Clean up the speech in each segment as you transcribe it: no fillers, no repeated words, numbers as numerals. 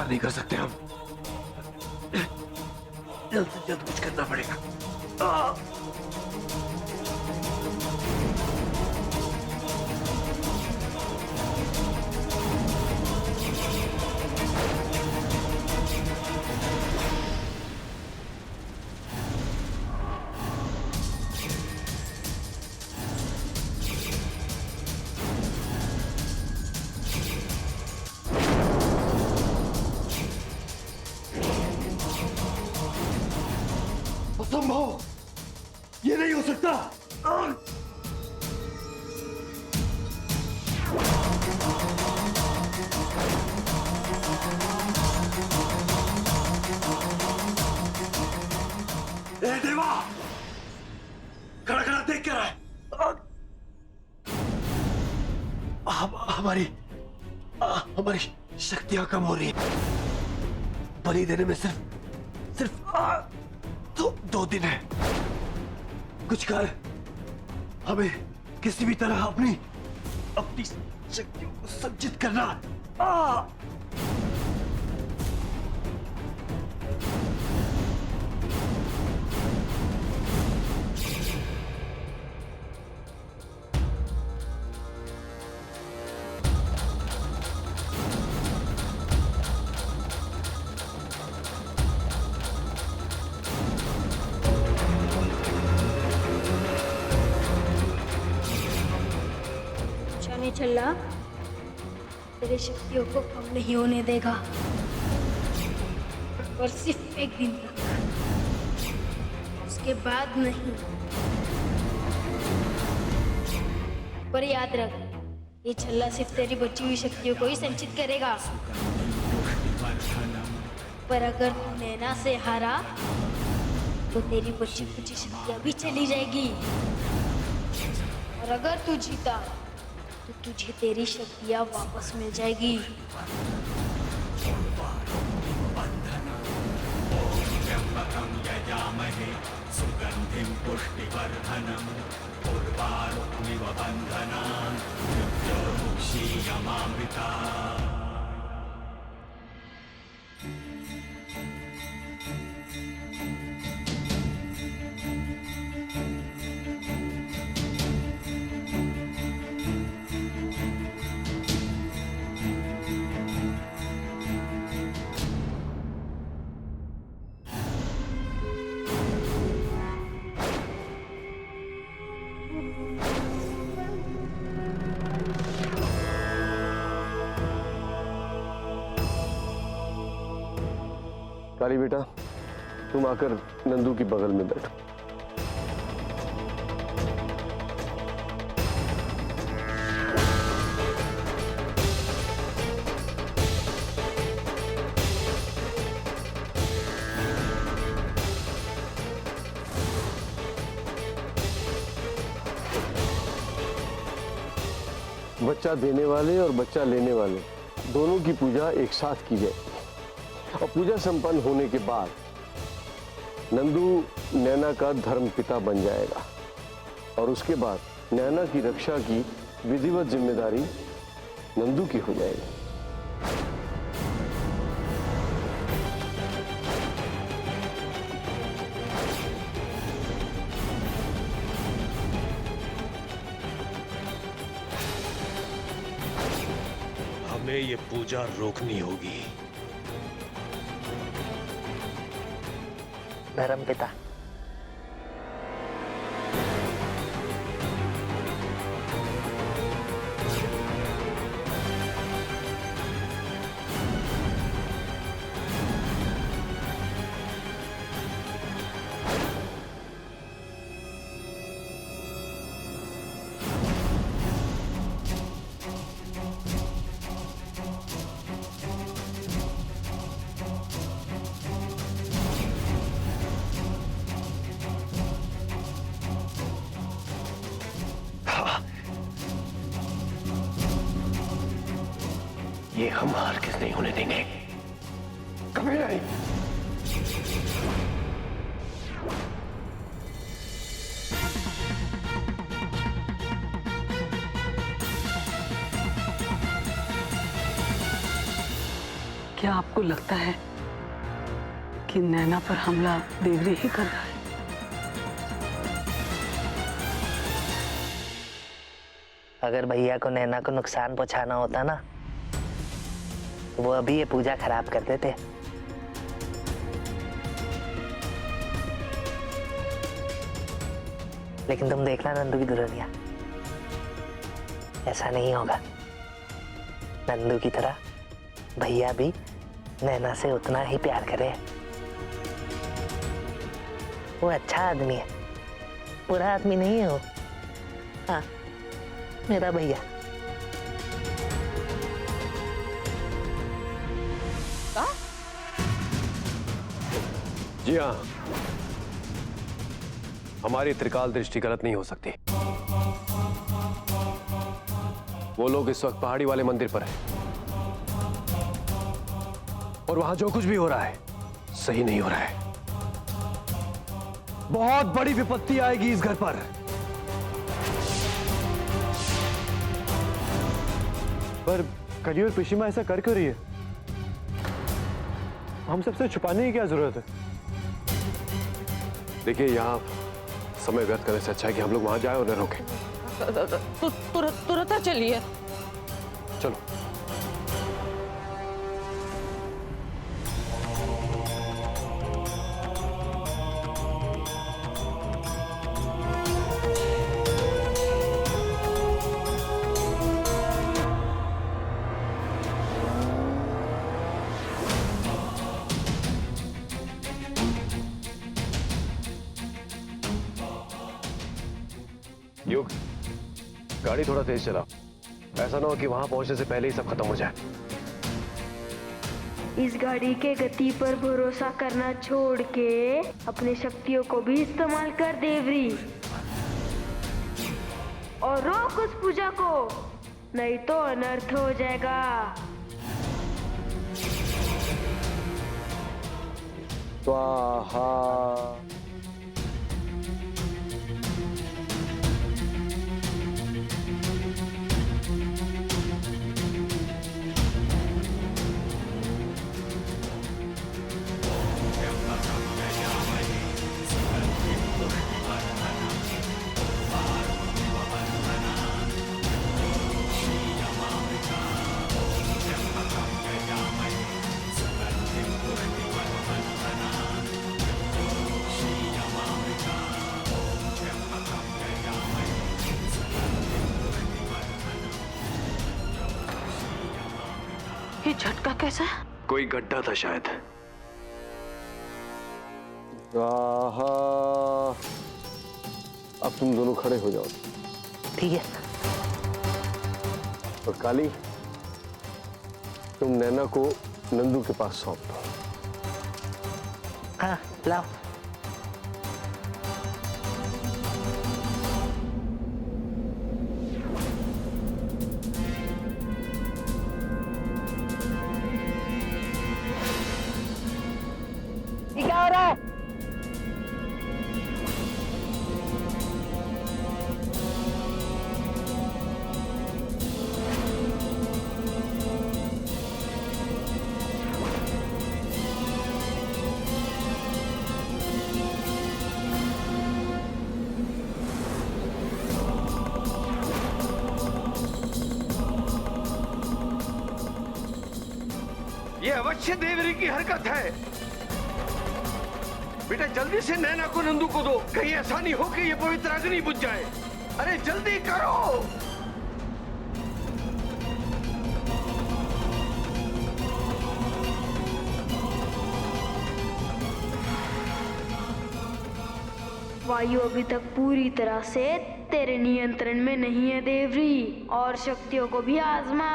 नहीं कर सकते हम। जल्द से जल्द कुछ करना पड़ेगा। असंभव, ये नहीं हो सकता। ए देवा, खड़ा खड़ा देख क्या रहा है? हमारी शक्तियां कम हो रही है। बलि देने में सिर्फ दो दिन है। कुछ कर, हमें किसी भी तरह अपनी शक्तियों को संचित करना। छल्ला, तेरी शक्तियों को कम नहीं होने देगा, और सिर्फ एक दिन तक, उसके बाद नहीं। पर याद रख, ये छल्ला सिर्फ तेरी बची हुई शक्तियों को ही संचित करेगा। पर अगर तू नैना से हारा तो तेरी बची कुछ शक्तियां भी चली जाएगी, और अगर तू जीता तो तुझे तेरी शक्तियां वापस मिल जाएगी। सुगंधिं पुष्टिवर्धनम् उर्वारुकमिव बन्धनान् मृत्योर्मुक्षीयमामृता। काली बेटा, तुम आकर नंदू की बगल में बैठो। बच्चा देने वाले और बच्चा लेने वाले दोनों की पूजा एक साथ की जाए, और पूजा संपन्न होने के बाद नंदू नैना का धर्म पिता बन जाएगा, और उसके बाद नैना की रक्षा की विधिवत जिम्मेदारी नंदू की हो जाएगी। हमें ये पूजा रोकनी होगी। धर्म पिता, ये हम हरगिज़ नहीं होने देंगे, कभी नहीं। क्या आपको लगता है कि नैना पर हमला देवरी ही कर रहा है? अगर भैया को नैना को नुकसान पहुंचाना होता ना, वो अभी ये पूजा खराब कर देते। लेकिन तुम देखना नंदू की दुल्हनिया, ऐसा नहीं होगा। नंदू की तरह भैया भी नैना से उतना ही प्यार करे। वो अच्छा आदमी है, बुरा आदमी नहीं है वो। हाँ, मेरा भैया। जी हाँ, हमारी त्रिकाल दृष्टि गलत नहीं हो सकती। वो लोग इस वक्त पहाड़ी वाले मंदिर पर हैं और वहां जो कुछ भी हो रहा है सही नहीं हो रहा है। बहुत बड़ी विपत्ति आएगी इस घर पर। पर कली और पिशिमा ऐसा कर क्यों रही है? हम सबसे छुपाने की क्या जरूरत है? देखिए, यहाँ समय व्यर्थ करने से अच्छा है कि हम लोग वहां जाए और न रोकें। तुरंत चलिए। चलो। युग, गाड़ी थोड़ा तेज चला। ऐसा ना हो कि वहां पहुंचने से पहले ही सब खत्म हो जाए। इस गाड़ी के गति पर भरोसा करना छोड़ के अपने शक्तियों को भी इस्तेमाल कर देवरी, और रोक उस पूजा को, नहीं तो अनर्थ हो जाएगा। स्वाहा। ये झटका कैसा? कोई गड्ढा था शायद। आहा। अब तुम दोनों खड़े हो जाओ। ठीक है। और काली, तुम नैना को नंदू के पास सौंप दो। हाँ, लाओ। क्या हो रहा है? ये अवश्य देवरी की हरकत है। बेटा, जल्दी से नैना को नंदू को दो। कहीं ऐसा नहीं हो कि ये पवित्र अग्नि बुझ जाए। अरे जल्दी करो। वायु अभी तक पूरी तरह से तेरे नियंत्रण में नहीं है देवरी, और शक्तियों को भी आजमा।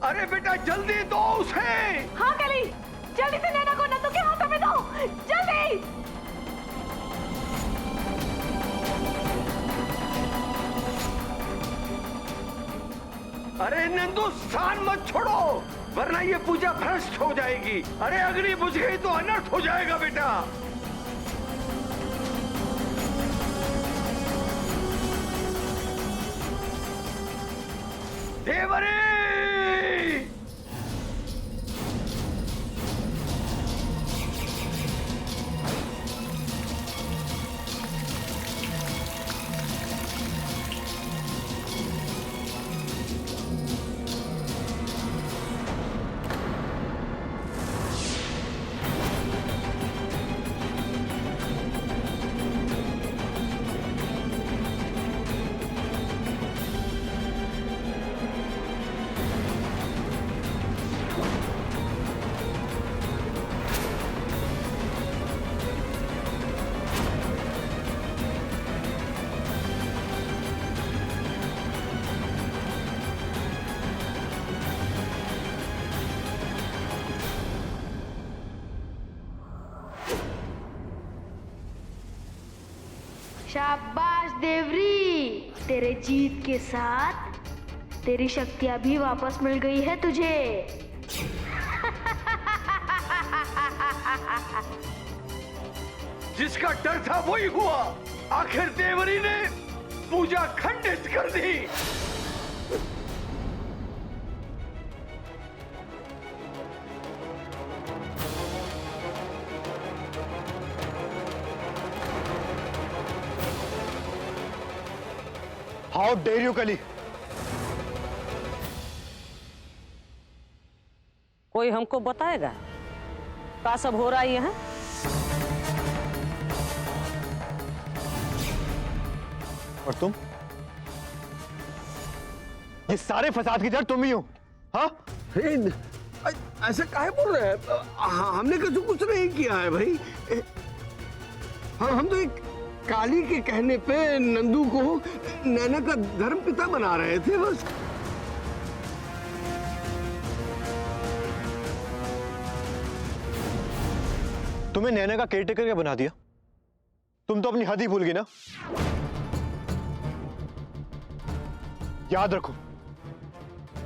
अरे बेटा, जल्दी दो उसे। हाँ कली, जल्दी से नैना को नंदू के हाथों में दो, जल्दी। अरे नंदू, स्थान मत छोड़ो, वरना ये पूजा भ्रष्ट हो जाएगी। अरे अग्नि बुझ गई तो अनर्थ हो जाएगा बेटा। देवरी! शाबाश देवरी, तेरे जीत के साथ तेरी शक्तियां भी वापस मिल गई है तुझे। जिसका डर था वही हुआ। आखिर देवरी ने पूजा खंडित कर दी। हाउ डेयर यू कली? कोई हमको बताएगा क्या सब हो रहा है यहाँ? और तुम? ये सारे फसाद की जड़ तुम ही हो, हाँ? ऐसा काहे बोल रहे हैं? हमने कुछ नहीं किया है भाई। हम तो एक काली के कहने पे नंदू को नैना का धर्म पिता बना रहे थे बस। तुम्हें नैना का केयरटेकर क्या बना दिया? तुम तो अपनी हद ही भूल गई ना। याद रखो,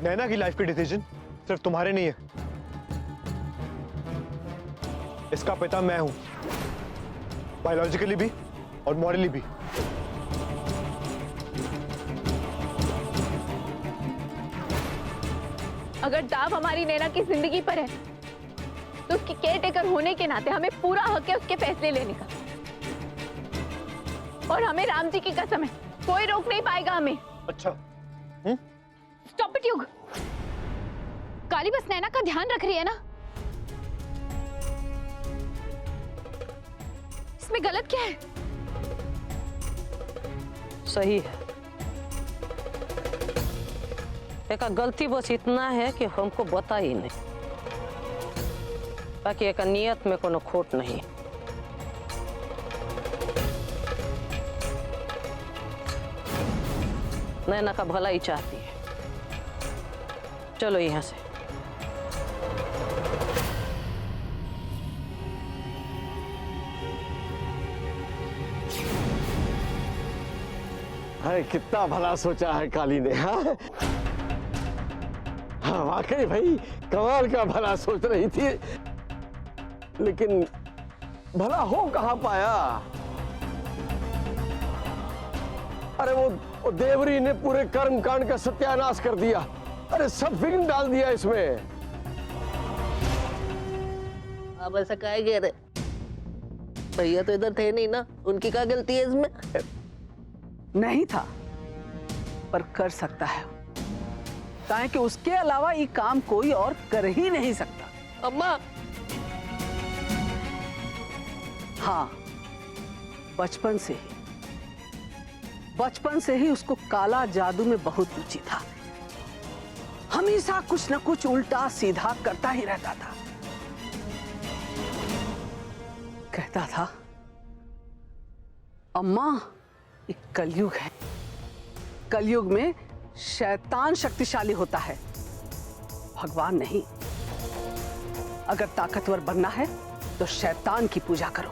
नैना की लाइफ के डिसीजन सिर्फ तुम्हारे नहीं है। इसका पिता मैं हूं, बायोलॉजिकली भी और मॉरली भी। अगर दाव हमारी नैना की जिंदगी पर है तो उसकी केयरटेकर होने के नाते हमें पूरा हक है उसके फैसले लेने का। और हमें राम जी की कसम है, कोई रोक नहीं पाएगा हमें। अच्छा, स्टॉप इट युग। काली बस नैना का ध्यान रख रही है ना, इसमें गलत क्या है? सही है। एक गलती बस इतना है कि हमको बता ही नहीं, ताकि एक नियत में कोनो खोट नहीं। नैना का भला ही चाहती है। चलो यहाँ से। अरे कितना भला सोचा है काली ने। हाँ हाँ वाकई भाई कमाल का भला सोच रही थी, लेकिन भला हो कहां पाया। अरे वो देवरी ने पूरे कर्म कांड का सत्यानाश कर दिया। अरे सब विघ्न डाल दिया इसमें। अब ऐसा काहे कह रहे? भैया तो इधर थे नहीं ना, उनकी क्या गलती है इसमें? नहीं था, पर कर सकता है, ताकि कि उसके अलावा ये काम कोई और कर ही नहीं सकता। अम्मा, हाँ, बचपन से ही उसको काला जादू में बहुत रुचि था। हमेशा कुछ न कुछ उल्टा सीधा करता ही रहता था। कहता था, अम्मा ये कलयुग है, कलयुग में शैतान शक्तिशाली होता है, भगवान नहीं। अगर ताकतवर बनना है तो शैतान की पूजा करो,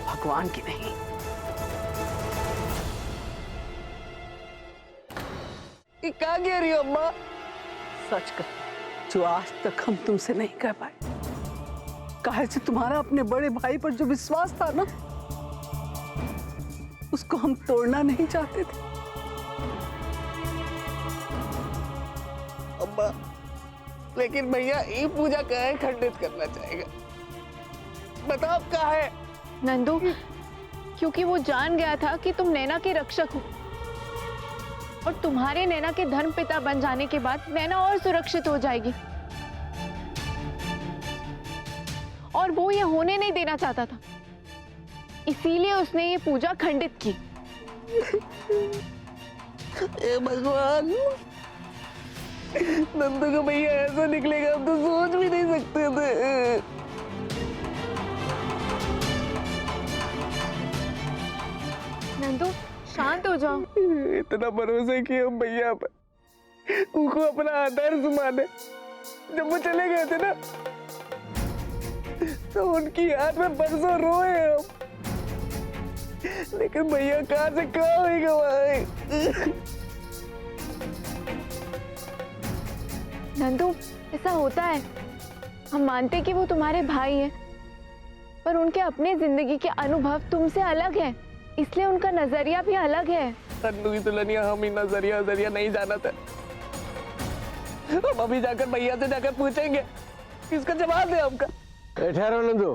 भगवान की नहीं। ये क्या कह रही हो अम्मा? सच कर, जो आज तक हम तुमसे नहीं कह पाए। काहे से तुम्हारा अपने बड़े भाई पर जो विश्वास था ना, उसको हम तोड़ना नहीं चाहते थे। अम्मा, लेकिन भैया ये पूजा काहे खंडित करना चाहेगा? बताओ कहाँ है? नंदू, क्योंकि वो जान गया था कि तुम नैना के रक्षक हो और तुम्हारे नैना के धर्मपिता बन जाने के बाद नैना और सुरक्षित हो जाएगी, और वो ये होने नहीं देना चाहता था, इसीलिए उसने ये पूजा खंडित की। ए भगवान, नंदू का भैया ऐसा निकलेगा हम तो सोच भी नहीं सकते थे। नंदू, शांत हो जाओ। इतना भरोसा किया हम भैया पर, उनको अपना आदर्श माने। जब वो चले गए थे ना, तो उनकी याद में बरसों रोए हम, लेकिन भैया कहाँ से कहाँ ही गवाए। नंदू, ऐसा होता है, हम मानते कि वो तुम्हारे भाई हैं, पर उनके अपने जिंदगी के अनुभव तुमसे अलग हैं, इसलिए उनका नजरिया भी अलग है। नंदू की दुल्हनिया हम ही नजरिया नहीं जाना था। हम अभी जाकर भैया से जाकर पूछेंगे, इसका जवाब दे हमका। ठहरो नंदू,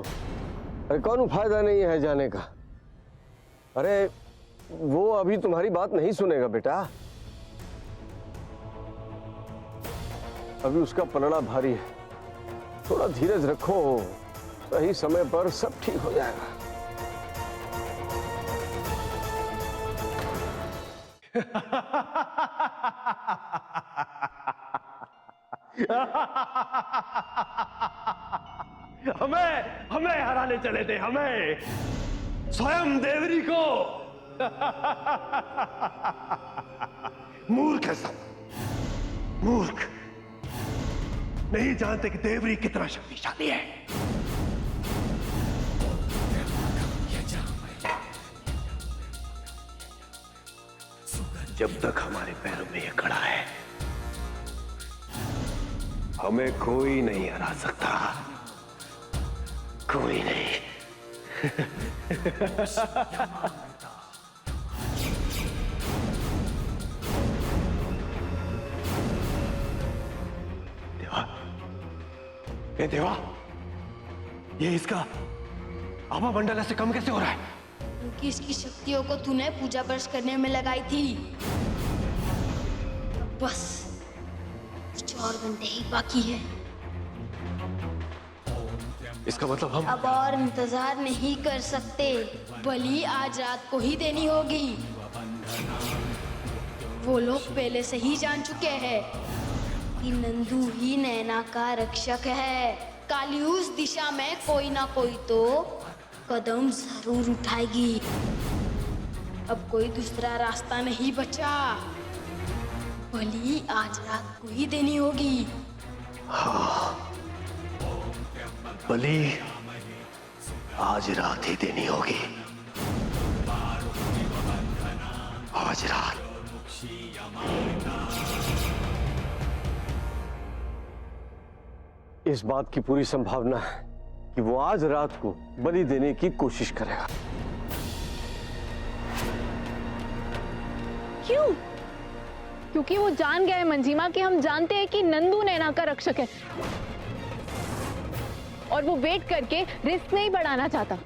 अरे कौन फायदा नहीं है जाने का। अरे वो अभी तुम्हारी बात नहीं सुनेगा बेटा, अभी उसका पलड़ा भारी है। थोड़ा धीरज रखो, सही समय पर सब ठीक हो जाएगा। हमें हराने चले थे, हमें स्वयं देवरी को। मूर्ख है सब, मूर्ख। नहीं जानते कि देवरी कितना शक्तिशाली है। जब तक हमारे पैरों में ये खड़ा है, हमें कोई नहीं हरा सकता, कोई नहीं। देवा, ए देवा, ये इसका आभा मंडल ऐसे कम कैसे हो रहा है? क्योंकि इसकी शक्तियों को तूने पूजा वर्ष करने में लगाई थी। बस कुछ और घंटे ही बाकी है। इसका मतलब हम अब और इंतजार नहीं कर सकते, बलि आज रात को ही देनी होगी। वो लोग पहले से ही जान चुके हैं कि नंदू ही नैना का रक्षक है। काली उस दिशा में कोई ना कोई तो कदम जरूर उठाएगी। अब कोई दूसरा रास्ता नहीं बचा, बलि आज रात को ही देनी होगी। बलि आज रात ही देनी होगी, आज रात। इस बात की पूरी संभावना है कि वो आज रात को बलि देने की कोशिश करेगा। क्यों? क्योंकि वो जान गया है मंजिमा कि हम जानते हैं कि नंदू नैना का रक्षक है, और वो वेट करके रिस्क नहीं बढ़ाना चाहता।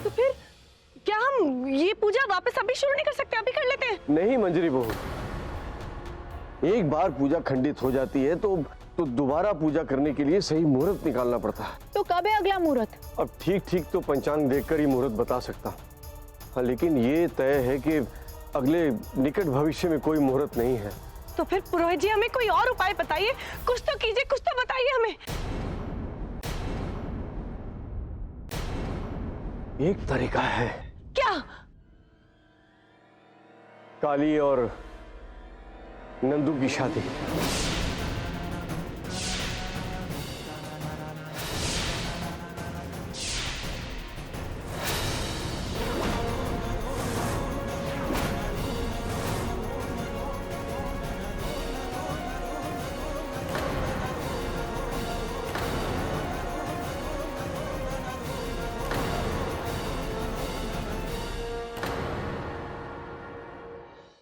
तो फिर क्या हम ये पूजा वापस अभी शुरू नहीं कर सकते? अभी कर लेते हैं। नहीं मंजरी बहू, एक बार पूजा खंडित हो जाती है तो दोबारा पूजा करने के लिए सही मुहूर्त निकालना पड़ता है। तो कब है अगला मुहूर्त? अब ठीक तो पंचांग देखकर ही मुहूर्त बता सकता हूँ। हाँ, लेकिन ये तय है कि अगले निकट भविष्य में कोई मुहूर्त नहीं है। तो फिर पुरोहित जी हमें कोई और उपाय बताइए, कुछ तो कीजिए, कुछ तो बताइए हमें। एक तरीका है। क्या? काली और नंदू की शादी।